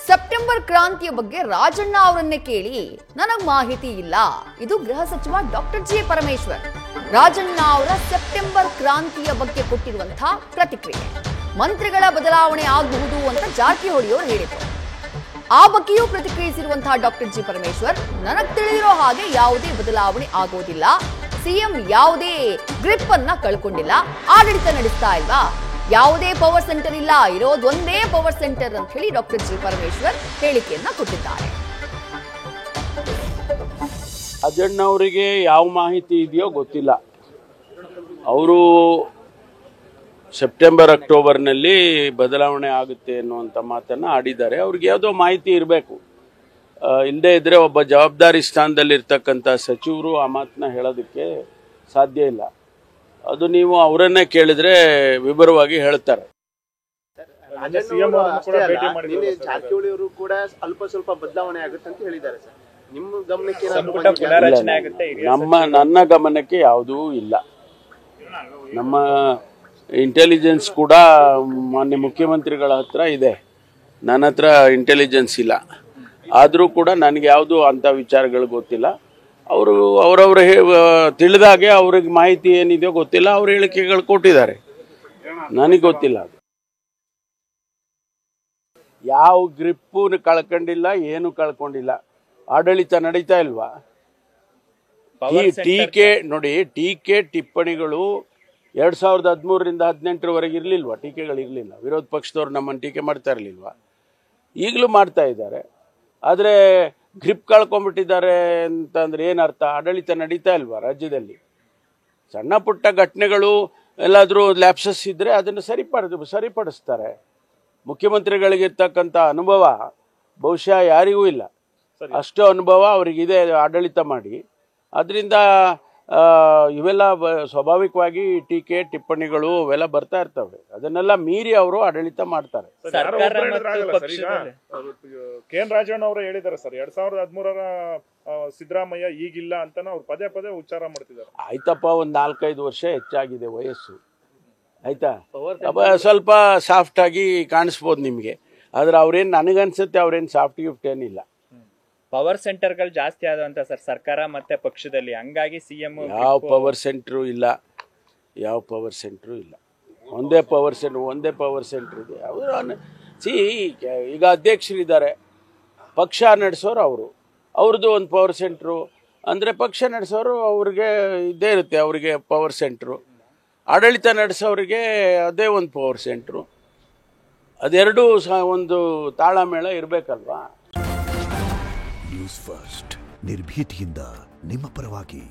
September ಕ್ರಾಂತಿಯ ಬಗ್ಗೆ ರಾಜಣ್ಣ ಅವರನ್ನೇ ಕೇಳಿ, ನನಗೆ ಮಾಹಿತಿ ಇಲ್ಲ. ಇದು ಗೃಹ ಸಚಿವ ಡಾಕ್ಟರ್ ಜಿ ಪರಮೇಶ್ವರ್ ರಾಜಣ್ಣ ಅವರ ಸೆಪ್ಟೆಂಬರ್ ಕ್ರಾಂತಿಯ ಬಗ್ಗೆ ಕೊಟ್ಟಿರುವಂತಹ ಪ್ರತಿಕ್ರಿಯೆ. ಮಂತ್ರಿಗಳ ಬದಲಾವಣೆ ಆಗಬಹುದು ಅಂತ ಜಾರಕಿಹೊಳಿ ಅವರು ಹೇಳಿದರು. ಆ ಬಗ್ಗೆಯೂ ಪ್ರತಿಕ್ರಿಯಿಸಿರುವಂತಹ ಡಾಕ್ಟರ್ ಜಿ ಪರಮೇಶ್ವರ್, ನನಗೆ ತಿಳಿದಿರೋ ಹಾಗೆ ಯಾವುದೇ ಬದಲಾವಣೆ ಆಗೋದಿಲ್ಲ. ಸಿಎಂ ಯಾವುದೇ ಗ್ರಿಪ್ ಅನ್ನ ಕಳ್ಕೊಂಡಿಲ್ಲ, ಆಡಳಿತ ನಡೆಸ್ತಾ ಇಲ್ವಾ, ಯಾವುದೇ ಪವರ್ ಸೆಂಟರ್ ಇಲ್ಲ, ಇರೋದೊಂದೇ ಪವರ್ ಸೆಂಟರ್ ಅಂತ ಹೇಳಿ ಡಾಕ್ಟರ್ ಜಿ ಪರಮೇಶ್ವರ್ ಹೇಳಿಕೆಯನ್ನ ಕೊಟ್ಟಿದ್ದಾರೆ. ರಾಜಣ್ಣ ಅವರಿಗೆ ಯಾವ ಮಾಹಿತಿ ಇದೆಯೋ ಗೊತ್ತಿಲ್ಲ. ಅವರು ಸೆಪ್ಟೆಂಬರ್ ಅಕ್ಟೋಬರ್ನಲ್ಲಿ ಬದಲಾವಣೆ ಆಗುತ್ತೆ ಅನ್ನುವಂಥ ಮಾತನ್ನು ಆಡಿದ್ದಾರೆ. ಅವ್ರಿಗೆ ಯಾವುದೋ ಮಾಹಿತಿ ಇರಬೇಕು. ಇಲ್ಲದೇ ಇದ್ದರೆ ಒಬ್ಬ ಜವಾಬ್ದಾರಿ ಸ್ಥಾನದಲ್ಲಿರ್ತಕ್ಕಂಥ ಸಚಿವರು ಆ ಮಾತನ್ನ ಹೇಳೋದಕ್ಕೆ ಸಾಧ್ಯ ಇಲ್ಲ. ಅದು ನೀವು ಅವರನ್ನೇ ಕೇಳಿದ್ರೆ ವಿವರವಾಗಿ ಹೇಳ್ತಾರೆ. ಜಾರಕಿಹೊಳಿ ಅವರು ಕೂಡ ಅಲ್ಪ ಸ್ವಲ್ಪ ಬದಲಾವಣೆ ಆಗುತ್ತೆ ಅಂತ ಹೇಳಿದ್ದಾರೆ ಸರ್. ನಿಮ್ಮ ಗಮನಕ್ಕೆ ನನ್ನ ಗಮನಕ್ಕೆ ಯಾವುದೂ ಇಲ್ಲ. ನಮ್ಮ ಇಂಟೆಲಿಜೆನ್ಸ್ ಕೂಡ ಮಾನ್ಯ ಮುಖ್ಯಮಂತ್ರಿಗಳ ಹತ್ರ ಇದೆ, ನನ್ನ ಹತ್ರ ಇಂಟೆಲಿಜೆನ್ಸ್ ಇಲ್ಲ. ಆದರೂ ಕೂಡ ನನಗೆ ಯಾವುದು ಅಂಥ ವಿಚಾರಗಳು ಗೊತ್ತಿಲ್ಲ. ಅವರು ಅವರವ್ರ ತಿಳಿದಾಗೆ ಅವ್ರಿಗೆ ಮಾಹಿತಿ ಏನಿದೆಯೋ ಗೊತ್ತಿಲ್ಲ, ಅವ್ರ ಹೇಳಿಕೆಗಳು ಕೊಟ್ಟಿದ್ದಾರೆ, ನನಗೆ ಗೊತ್ತಿಲ್ಲ. ಅದು ಯಾವ ಗ್ರಿಪ್ಪು ಕಳ್ಕೊಂಡಿಲ್ಲ, ಏನು ಕಳ್ಕೊಂಡಿಲ್ಲ. ಆಡಳಿತ ನಡೀತಾ ಇಲ್ವಾ? ಟೀಕೆ ನೋಡಿ, ಟೀಕೆ ಟಿಪ್ಪಣಿಗಳು 2013ರಿಂದ 2018ರವರೆಗೆ ಇರಲಿಲ್ವಾ? ಟೀಕೆಗಳಿರಲಿಲ್ಲ. ವಿರೋಧ ಪಕ್ಷದವ್ರು ನಮ್ಮನ್ನು ಟೀಕೆ ಮಾಡ್ತಾ ಇರಲಿಲ್ವಾ? ಈಗಲೂ ಮಾಡ್ತಾ ಇದ್ದಾರೆ. ಆದರೆ ಗ್ರಿಪ್ ಕಳ್ಕೊಂಡ್ಬಿಟ್ಟಿದ್ದಾರೆ ಅಂತಂದ್ರೆ ಏನರ್ಥ? ಆಡಳಿತ ನಡೀತಾ ಇಲ್ವಾ ರಾಜ್ಯದಲ್ಲಿ? ಸಣ್ಣ ಪುಟ್ಟ ಘಟನೆಗಳು ಎಲ್ಲಾದರೂ ಲ್ಯಾಪ್ಸಸ್ ಇದ್ದರೆ ಅದನ್ನು ಸರಿಪಡಿಸ್ತಾರೆ. ಮುಖ್ಯಮಂತ್ರಿಗಳಿಗಿರ್ತಕ್ಕಂಥ ಅನುಭವ ಬಹುಶಃ ಯಾರಿಗೂ ಇಲ್ಲ. ಅಷ್ಟು ಅನುಭವ ಅವರಿಗಿದೆ ಆಡಳಿತ ಮಾಡಿ. ಅದರಿಂದ ಇವೆಲ್ಲ ಸ್ವಾಭಾವಿಕವಾಗಿ ಟೀಕೆ ಟಿಪ್ಪಣಿಗಳು ಅವೆಲ್ಲ ಬರ್ತಾ ಇರ್ತವೆ. ಅದನ್ನೆಲ್ಲ ಮೀರಿ ಅವರು ಆಡಳಿತ ಮಾಡ್ತಾರೆ. ಕೆ.ಎನ್. ರಾಜಣ್ಣ ಅವರು ಹೇಳಿದ್ದಾರೆ ಸರ್, 2013ರ ಸಿದ್ದರಾಮಯ್ಯ ಈಗಿಲ್ಲ ಅಂತ ಅವ್ರು ಪದೇ ಪದೇ ಉಚ್ಚಾರ ಮಾಡ್ತಿದ್ದಾರೆ. ಆಯ್ತಪ್ಪ, ಒಂದು 4-5 ವರ್ಷ ಹೆಚ್ಚಾಗಿದೆ ವಯಸ್ಸು, ಆಯ್ತಾ? ಸ್ವಲ್ಪ ಸಾಫ್ಟ್ ಆಗಿ ಕಾಣಿಸ್ಬೋದು ನಿಮಗೆ. ಆದ್ರೆ ಅವ್ರೇನು, ನನಗನ್ಸುತ್ತೆ ಅವ್ರೇನು ಸಾಫ್ಟ್ ಗಿಫ್ಟ್ ಏನಿಲ್ಲ. ಪವರ್ ಸೆಂಟರ್ಗಳು ಜಾಸ್ತಿ ಆದಂತ ಸರ್ ಸರ್ಕಾರ ಮತ್ತೆ ಪಕ್ಷದಲ್ಲಿ, ಹಂಗಾಗಿ ಸಿಎಂ ಯಾವ ಪವರ್ ಸೆಂಟ್ರು ಇಲ್ಲ. ಒಂದೇ ಪವರ್ ಸೆಂಟರ್ ಇದೆ. ಅವರು ಈಗ ಅಧ್ಯಕ್ಷರಿದ್ದಾರೆ, ಪಕ್ಷ ನಡೆಸೋರು ಅವ್ರದ್ದು ಒಂದು ಪವರ್ ಸೆಂಟ್ರು ಅಂದರೆ, ಪಕ್ಷ ನಡೆಸೋರು ಅವ್ರಿಗೆ ಇದ್ದೇ ಇರುತ್ತೆ, ಅವರಿಗೆ ಪವರ್ ಸೆಂಟ್ರು. ಆಡಳಿತ ನಡೆಸೋರಿಗೆ ಅದೇ ಒಂದು ಪವರ್ ಸೆಂಟ್ರು. ಅದೆರಡೂ ಒಂದು ತಾಳಮೇಳ ಇರಬೇಕಲ್ವಾ? ನ್ಯೂಸ್ ಫಸ್ಟ್, ನಿರ್ಭೀತಿಯಿಂದ ನಿಮ್ಮ ಪರವಾಗಿ.